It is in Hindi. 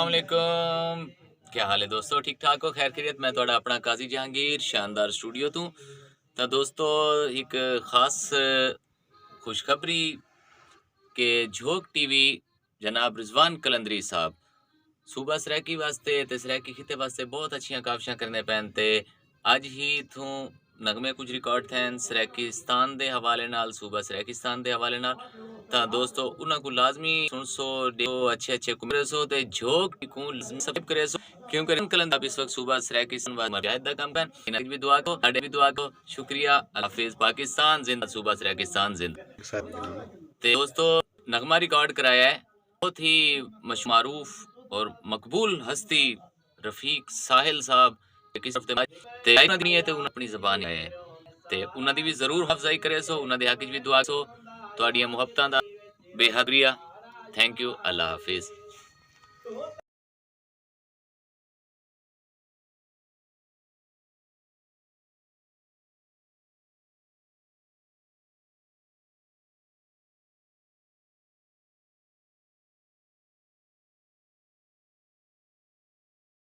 अस्सलाम वालेकुम। क्या हाल है दोस्तों, ठीक ठाक हो, खैर खैरियत। मैं थोड़ा अपना काजी जहांगीर शानदार स्टूडियो तू। तो दोस्तों एक खास खुशखबरी के झोंक टीवी जनाब रिजवान कलंदरी साहब सूबा सराकी वास्ते ते सराकी खिते वास्ते बहुत अच्छियां काविशां करने पैन ते अज ही थू नगमे कुछ रिकॉर्ड थे सराकिस्तान दे हवाले नाल, सूबा सराकिस्तान दे हवाले नाल। ता दोस्तों उन्हां को लाजमी सुन सो देखो, अच्छे अच्छे कुमरे सो ते झोंक को सब्सक्राइब करे सो, क्योंकि कलंद आप इस वक्त सूबा सराकिस्तान व मजाहिद दा काम कर इन्हां भी दुआ को, अडे भी दुआ को। शुक्रिया, अल्लाह हाफिज। पाकिस्तान जिंदा, सूबा सराकिस्तान जिंदा। ते दोस्तों नगमा रिकॉर्ड कराया है बहुत ही मशमारूफ और मकबूल हस्ती रफीक साहिल साहब किस हफ्ते बाद ते आई नहीं है ते उन अपनी ज़बान आया है ते उन्हां दी भी जरूर हफ्जाई करे सो, उन्हां दे हक च भी दुआ सो। तुहाडियां मुहब्बतां दा बेहद शुक्रिया। Thank you, Allah Hafiz.